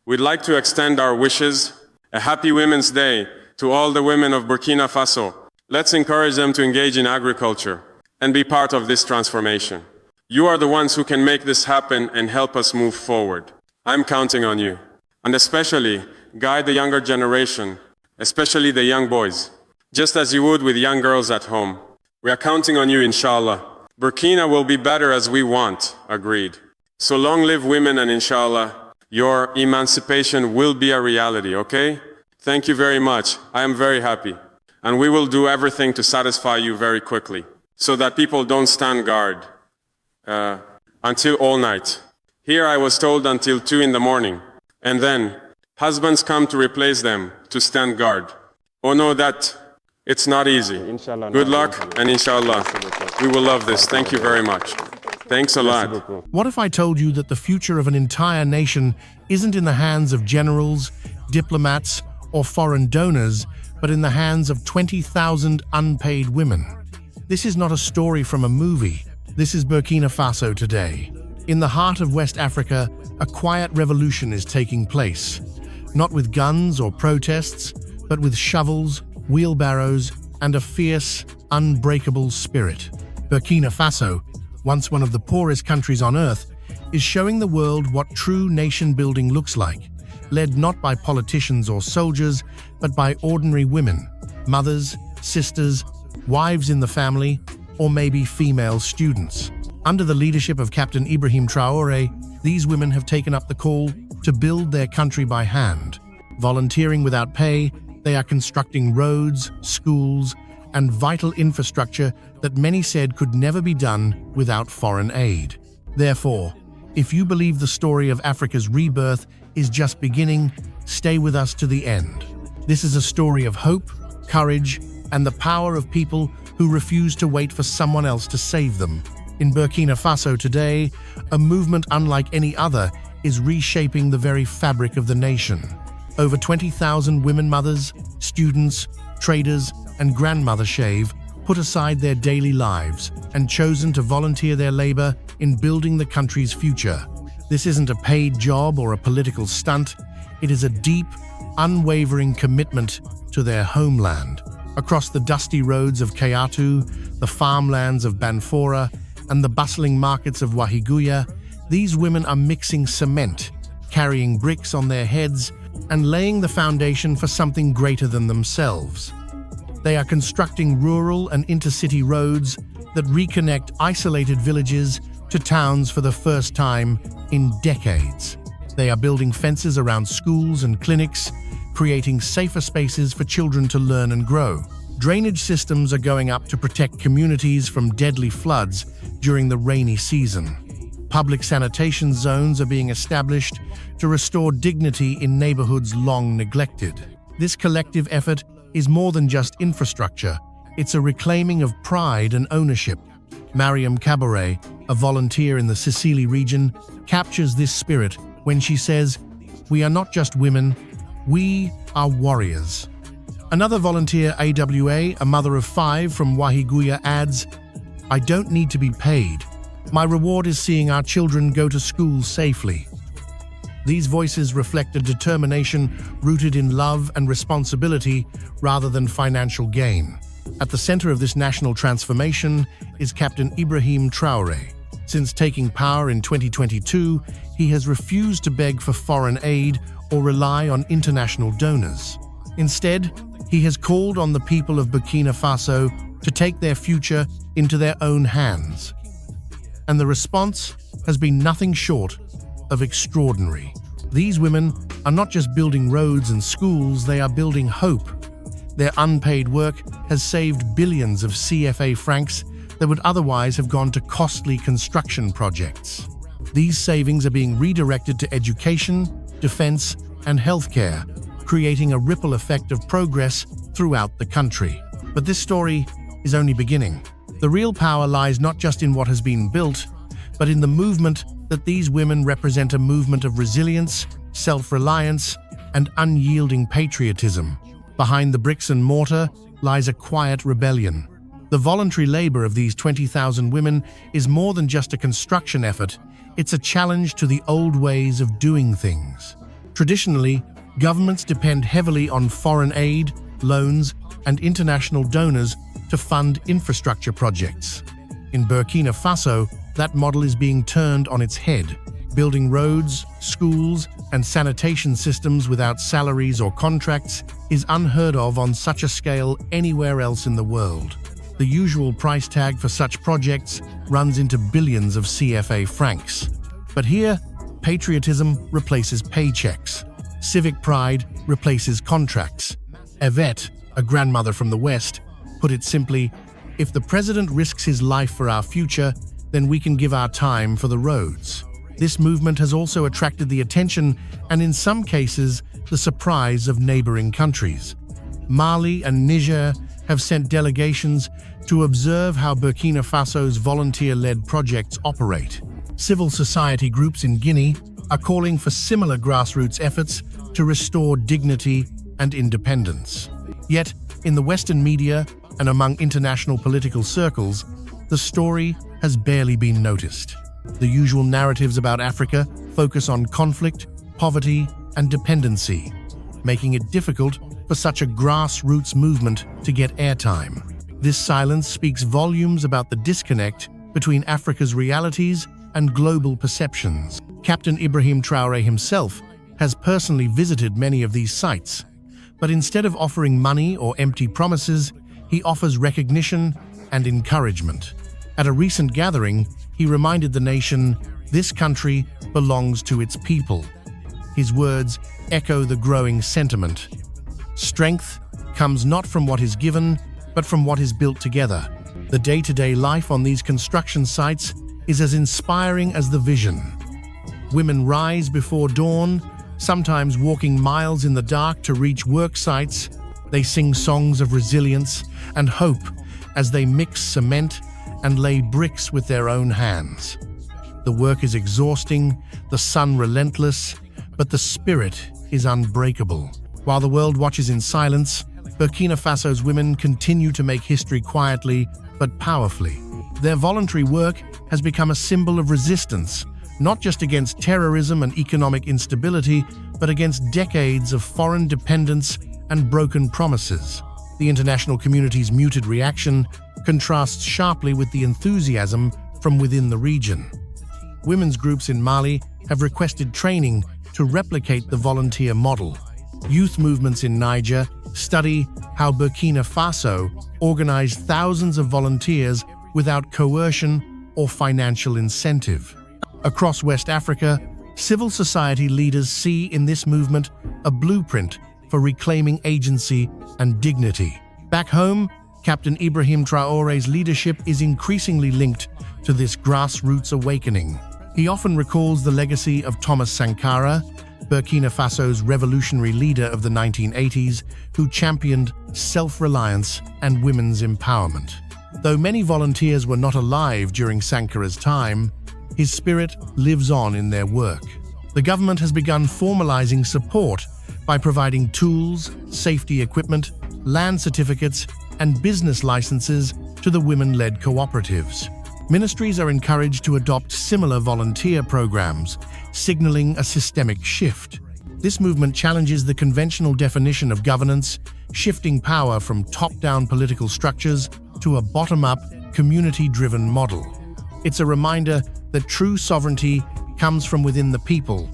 We'd like to extend our wishes, a happy Women's Day, to all the women of Burkina Faso. Let's encourage them to engage in agriculture and be part of this transformation. You are the ones who can make this happen and help us move forward. I'm counting on you. And especially, guide the younger generation, especially the young boys, just as you would with young girls at home. We are counting on you, inshallah. Burkina will be better as we want, agreed. So long live women, and inshallah, your emancipation will be a reality, okay? Thank you very much. I am very happy. And we will do everything to satisfy you very quickly, so that people don't stand guard until all night. Here I was told until 2 in the morning. And then, husbands come to replace them to stand guard. Oh no, that it's not easy. Good luck, and inshallah, we will love this. Thank you very much. Thanks a lot. What if I told you that the future of an entire nation isn't in the hands of generals, diplomats, or foreign donors, but in the hands of 20,000 unpaid women? This is not a story from a movie. This is Burkina Faso today. In the heart of West Africa, a quiet revolution is taking place. Not with guns or protests, but with shovels, wheelbarrows, and a fierce, unbreakable spirit. Burkina Faso, once one of the poorest countries on earth, is showing the world what true nation-building looks like, led not by politicians or soldiers, but by ordinary women, mothers, sisters, wives in the family, or maybe female students. Under the leadership of Captain Ibrahim Traoré, these women have taken up the call to build their country by hand. Volunteering without pay, they are constructing roads, schools, and vital infrastructure that many said could never be done without foreign aid. Therefore, if you believe the story of Africa's rebirth is just beginning, stay with us to the end. This is a story of hope, courage, and the power of people who refuse to wait for someone else to save them. In Burkina Faso today, a movement unlike any other is reshaping the very fabric of the nation. Over 20,000 women mothers, students, traders, and grandmother shave put aside their daily lives and chosen to volunteer their labor in building the country's future. This isn't a paid job or a political stunt. It is a deep, unwavering commitment to their homeland. Across the dusty roads of Kayatu, the farmlands of Banfora, and the bustling markets of Wahiguya, these women are mixing cement, carrying bricks on their heads, and laying the foundation for something greater than themselves. They are constructing rural and intercity roads that reconnect isolated villages to towns for the first time in decades. They are building fences around schools and clinics, creating safer spaces for children to learn and grow. Drainage systems are going up to protect communities from deadly floods during the rainy season. Public sanitation zones are being established to restore dignity in neighborhoods long neglected. This collective effort is more than just infrastructure. It's a reclaiming of pride and ownership. Mariam Cabaret, a volunteer in the Sicily region, captures this spirit when she says, "We are not just women, we are warriors." Another volunteer, AWA, a mother of 5 from Wahiguya, adds, "I don't need to be paid. My reward is seeing our children go to school safely." These voices reflect a determination rooted in love and responsibility rather than financial gain. At the center of this national transformation is Captain Ibrahim Traoré. Since taking power in 2022, he has refused to beg for foreign aid or rely on international donors. Instead, he has called on the people of Burkina Faso to take their future into their own hands. And the response has been nothing short of extraordinary. These women are not just building roads and schools, they are building hope. Their unpaid work has saved billions of CFA francs that would otherwise have gone to costly construction projects. These savings are being redirected to education, defense, and healthcare, creating a ripple effect of progress throughout the country. But this story is only beginning. The real power lies not just in what has been built, but in the movement that these women represent, a movement of resilience, self-reliance, and unyielding patriotism. Behind the bricks and mortar lies a quiet rebellion. The voluntary labor of these 20,000 women is more than just a construction effort, it's a challenge to the old ways of doing things. Traditionally, governments depend heavily on foreign aid, loans, and international donors to fund infrastructure projects. In Burkina Faso, that model is being turned on its head. Building roads, schools, and sanitation systems without salaries or contracts is unheard of on such a scale anywhere else in the world. The usual price tag for such projects runs into billions of CFA francs. But here, patriotism replaces paychecks. Civic pride replaces contracts. Yvette, a grandmother from the West, put it simply, "If the president risks his life for our future, then we can give our time for the roads." This movement has also attracted the attention and, in some cases, the surprise of neighboring countries. Mali and Niger have sent delegations to observe how Burkina Faso's volunteer-led projects operate. Civil society groups in Guinea are calling for similar grassroots efforts to restore dignity and independence. Yet, in the Western media and among international political circles, the story has barely been noticed. The usual narratives about Africa focus on conflict, poverty, and dependency, making it difficult for such a grassroots movement to get airtime. This silence speaks volumes about the disconnect between Africa's realities and global perceptions. Captain Ibrahim Traoré himself has personally visited many of these sites, but instead of offering money or empty promises, he offers recognition and encouragement. At a recent gathering, he reminded the nation, "This country belongs to its people." His words echo the growing sentiment. Strength comes not from what is given, but from what is built together. The day-to-day life on these construction sites is as inspiring as the vision. Women rise before dawn, sometimes walking miles in the dark to reach work sites. They sing songs of resilience and hope as they mix cement and lay bricks with their own hands. The work is exhausting, the sun relentless, but the spirit is unbreakable. While the world watches in silence, Burkina Faso's women continue to make history quietly but powerfully. Their voluntary work has become a symbol of resistance, not just against terrorism and economic instability, but against decades of foreign dependence and broken promises. The international community's muted reaction contrasts sharply with the enthusiasm from within the region. Women's groups in Mali have requested training to replicate the volunteer model. Youth movements in Niger study how Burkina Faso organized thousands of volunteers without coercion or financial incentive. Across West Africa, civil society leaders see in this movement a blueprint for reclaiming agency and dignity. Back home, Captain Ibrahim Traoré's leadership is increasingly linked to this grassroots awakening. He often recalls the legacy of Thomas Sankara, Burkina Faso's revolutionary leader of the 1980s, who championed self-reliance and women's empowerment. Though many volunteers were not alive during Sankara's time, his spirit lives on in their work. The government has begun formalizing support by providing tools, safety equipment, land certificates, and business licenses to the women-led cooperatives. Ministries are encouraged to adopt similar volunteer programs, signaling a systemic shift. This movement challenges the conventional definition of governance, shifting power from top-down political structures to a bottom-up, community-driven model. It's a reminder that true sovereignty comes from within the people,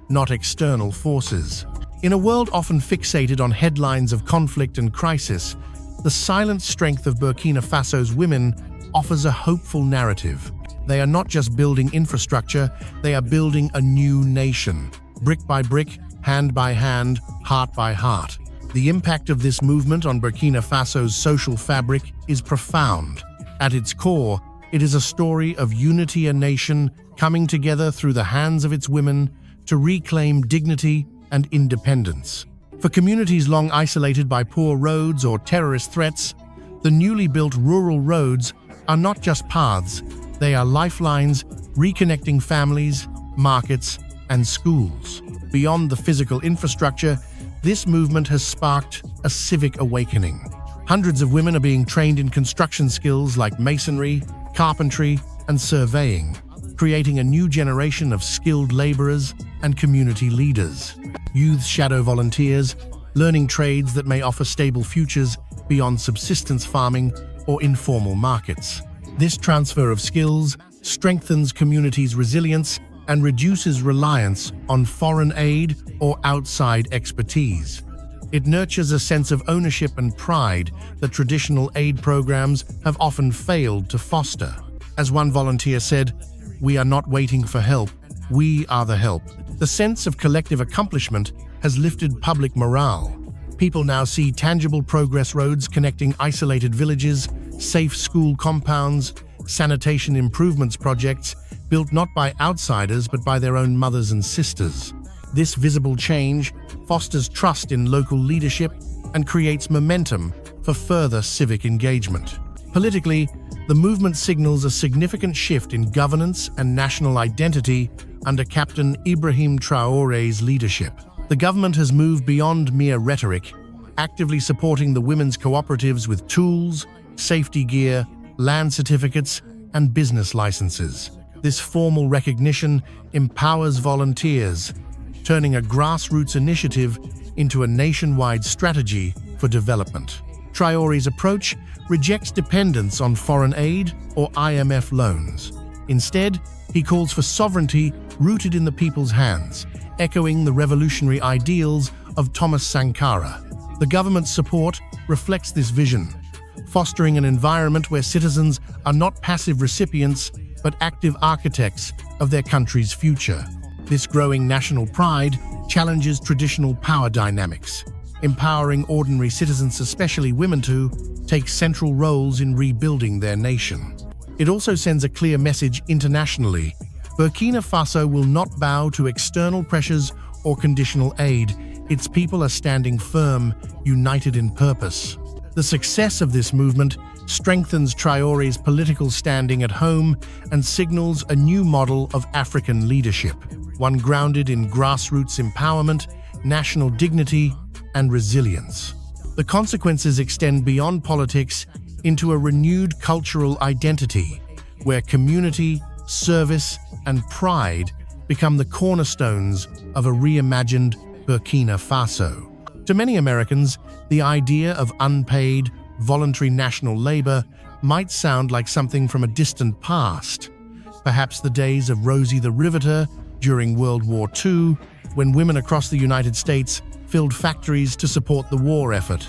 not external forces. In a world often fixated on headlines of conflict and crisis, the silent strength of Burkina Faso's women offers a hopeful narrative. They are not just building infrastructure, they are building a new nation, brick by brick, hand by hand, heart by heart. The impact of this movement on Burkina Faso's social fabric is profound. At its core, it is a story of unity, a nation coming together through the hands of its women to reclaim dignity and independence. For communities long isolated by poor roads or terrorist threats, the newly built rural roads are not just paths, they are lifelines reconnecting families, markets, and schools. Beyond the physical infrastructure, this movement has sparked a civic awakening. Hundreds of women are being trained in construction skills like masonry, carpentry, and surveying. creating a new generation of skilled laborers and community leaders. Youths shadow volunteers, learning trades that may offer stable futures beyond subsistence farming or informal markets. This transfer of skills strengthens communities' resilience and reduces reliance on foreign aid or outside expertise. It nurtures a sense of ownership and pride that traditional aid programs have often failed to foster. As one volunteer said, "We are not waiting for help, we are the help." The sense of collective accomplishment has lifted public morale. People now see tangible progress roads connecting isolated villages, safe school compounds, sanitation improvements projects built not by outsiders but by their own mothers and sisters. This visible change fosters trust in local leadership and creates momentum for further civic engagement. Politically, the movement signals a significant shift in governance and national identity under Captain Ibrahim Traoré's leadership. The government has moved beyond mere rhetoric, actively supporting the women's cooperatives with tools, safety gear, land certificates, and business licenses. This formal recognition empowers volunteers, turning a grassroots initiative into a nationwide strategy for development. Traoré's approach rejects dependence on foreign aid or IMF loans. Instead, he calls for sovereignty rooted in the people's hands, echoing the revolutionary ideals of Thomas Sankara. The government's support reflects this vision, fostering an environment where citizens are not passive recipients but active architects of their country's future. This growing national pride challenges traditional power dynamics, empowering ordinary citizens, especially women, to take central roles in rebuilding their nation. It also sends a clear message internationally. Burkina Faso will not bow to external pressures or conditional aid. Its people are standing firm, united in purpose. The success of this movement strengthens Traoré's political standing at home and signals a new model of African leadership, one grounded in grassroots empowerment, national dignity, and resilience. The consequences extend beyond politics into a renewed cultural identity, where community, service, and pride become the cornerstones of a reimagined Burkina Faso. To many Americans, the idea of unpaid, voluntary national labor might sound like something from a distant past, perhaps the days of Rosie the Riveter during World War II, when women across the United States filled factories to support the war effort.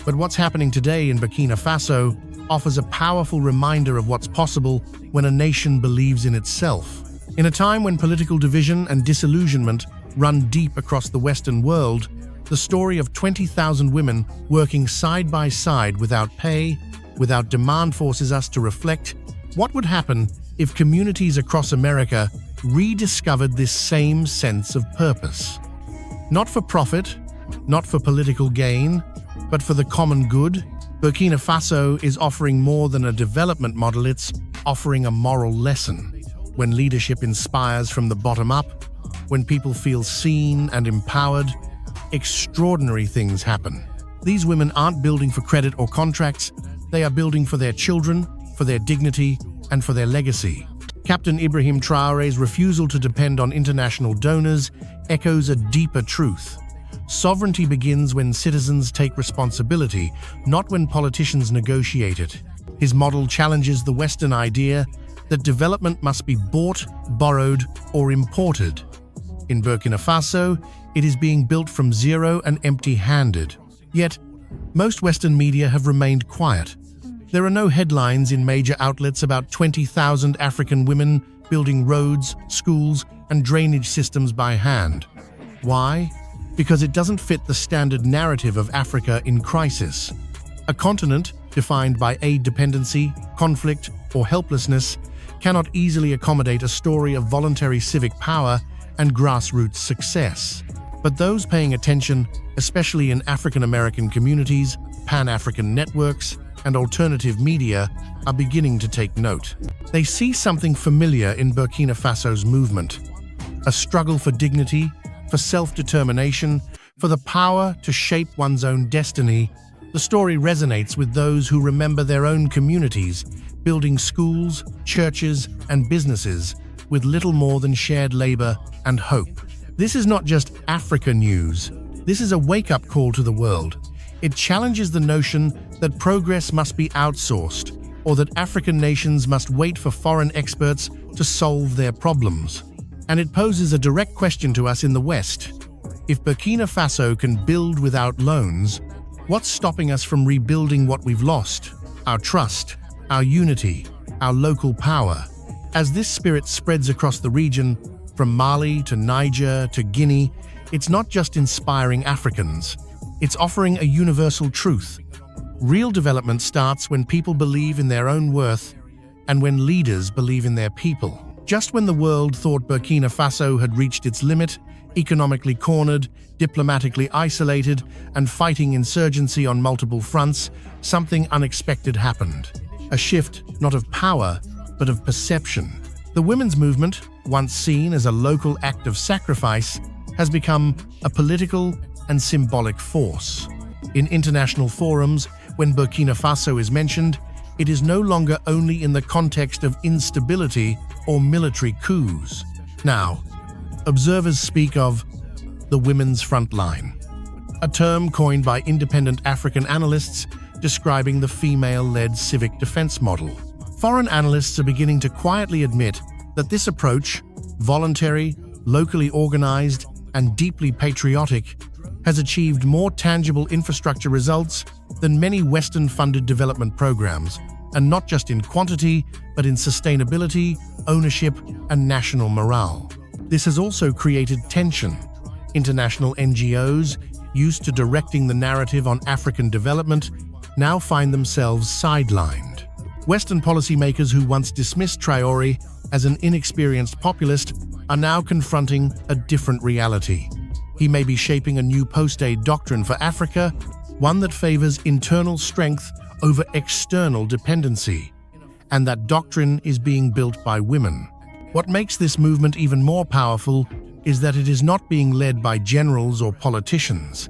But what's happening today in Burkina Faso offers a powerful reminder of what's possible when a nation believes in itself. In a time when political division and disillusionment run deep across the Western world, the story of 20,000 women working side by side without pay, without demand forces us to reflect what would happen if communities across America rediscovered this same sense of purpose. Not for profit, not for political gain, but for the common good. Burkina Faso is offering more than a development model, it's offering a moral lesson. When leadership inspires from the bottom up, when people feel seen and empowered, extraordinary things happen. These women aren't building for credit or contracts, they are building for their children, for their dignity, and for their legacy. Captain Ibrahim Traoré's refusal to depend on international donors echoes a deeper truth. Sovereignty begins when citizens take responsibility, not when politicians negotiate it. His model challenges the Western idea that development must be bought, borrowed, or imported. In Burkina Faso, it is being built from zero and empty-handed. Yet, most Western media have remained quiet. There are no headlines in major outlets about 20,000 African women building roads, schools, and drainage systems by hand. Why? Because it doesn't fit the standard narrative of Africa in crisis. A continent defined by aid dependency, conflict, or helplessness cannot easily accommodate a story of voluntary civic power and grassroots success. But those paying attention, especially in African American communities, Pan-African networks, and alternative media, are beginning to take note. They see something familiar in Burkina Faso's movement: a struggle for dignity, for self-determination, for the power to shape one's own destiny. The story resonates with those who remember their own communities, building schools, churches, and businesses, with little more than shared labor and hope. This is not just Africa news. This is a wake-up call to the world. It challenges the notion that progress must be outsourced, or that African nations must wait for foreign experts to solve their problems. And it poses a direct question to us in the West. If Burkina Faso can build without loans, what's stopping us from rebuilding what we've lost? Our trust, our unity, our local power. As this spirit spreads across the region, from Mali to Niger to Guinea, it's not just inspiring Africans. It's offering a universal truth. Real development starts when people believe in their own worth and when leaders believe in their people. Just when the world thought Burkina Faso had reached its limit, economically cornered, diplomatically isolated, and fighting insurgency on multiple fronts, something unexpected happened. A shift not of power, but of perception. The women's movement, once seen as a local act of sacrifice, has become a political and symbolic force. In international forums, when Burkina Faso is mentioned, it is no longer only in the context of instability or military coups. Now, observers speak of the women's front line, a term coined by independent African analysts describing the female-led civic defense model. Foreign analysts are beginning to quietly admit that this approach, voluntary, locally organized, and deeply patriotic, has achieved more tangible infrastructure results than many Western-funded development programs, and not just in quantity, but in sustainability, ownership, and national morale. This has also created tension. International NGOs, used to directing the narrative on African development, now find themselves sidelined. Western policymakers who once dismissed Traore as an inexperienced populist are now confronting a different reality. He may be shaping a new post-aid doctrine for Africa, one that favors internal strength over external dependency. And that doctrine is being built by women. What makes this movement even more powerful is that it is not being led by generals or politicians.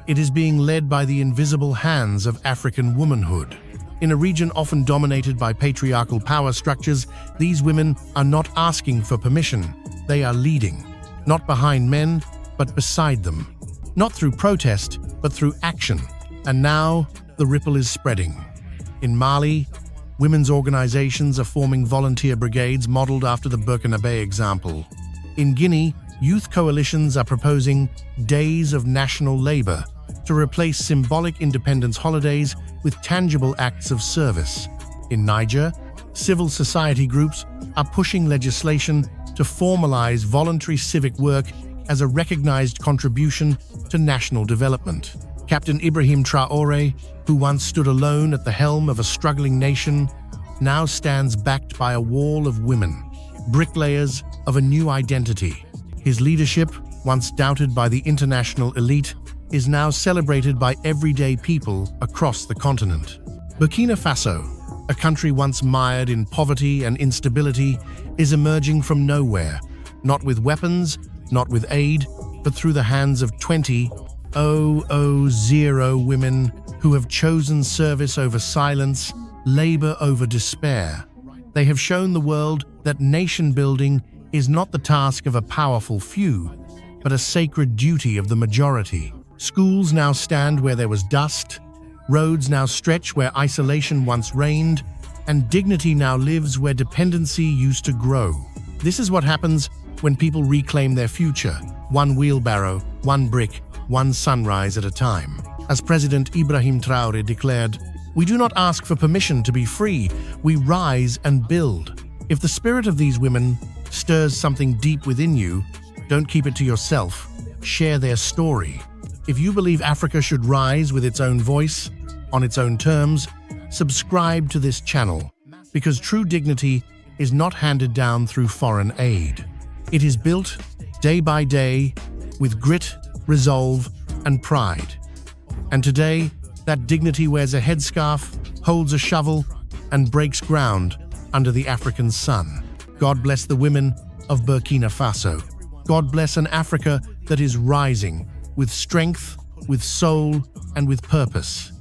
It is being led by the invisible hands of African womanhood. In a region often dominated by patriarchal power structures, these women are not asking for permission. They are leading, not behind men, but beside them. Not through protest, but through action. And now, the ripple is spreading. In Mali, women's organizations are forming volunteer brigades modeled after the Burkina Faso example. In Guinea, youth coalitions are proposing days of national labor to replace symbolic independence holidays with tangible acts of service. In Niger, civil society groups are pushing legislation to formalize voluntary civic work as a recognized contribution to national development. Captain Ibrahim Traoré, who once stood alone at the helm of a struggling nation, now stands backed by a wall of women, bricklayers of a new identity. His leadership, once doubted by the international elite, is now celebrated by everyday people across the continent. Burkina Faso, a country once mired in poverty and instability, is emerging from nowhere, not with weapons, not with aid, but through the hands of 20,000 women who have chosen service over silence, labor over despair. They have shown the world that nation building is not the task of a powerful few, but a sacred duty of the majority. Schools now stand where there was dust, roads now stretch where isolation once reigned, and dignity now lives where dependency used to grow. This is what happens when people reclaim their future, one wheelbarrow, one brick, one sunrise at a time. As President Ibrahim Traoré declared, "We do not ask for permission to be free, we rise and build." If the spirit of these women stirs something deep within you, don't keep it to yourself, share their story. If you believe Africa should rise with its own voice, on its own terms, subscribe to this channel, because true dignity is not handed down through foreign aid. It is built day by day with grit, resolve, and pride. And today, that dignity wears a headscarf, holds a shovel, and breaks ground under the African sun. God bless the women of Burkina Faso. God bless an Africa that is rising with strength, with soul, and with purpose.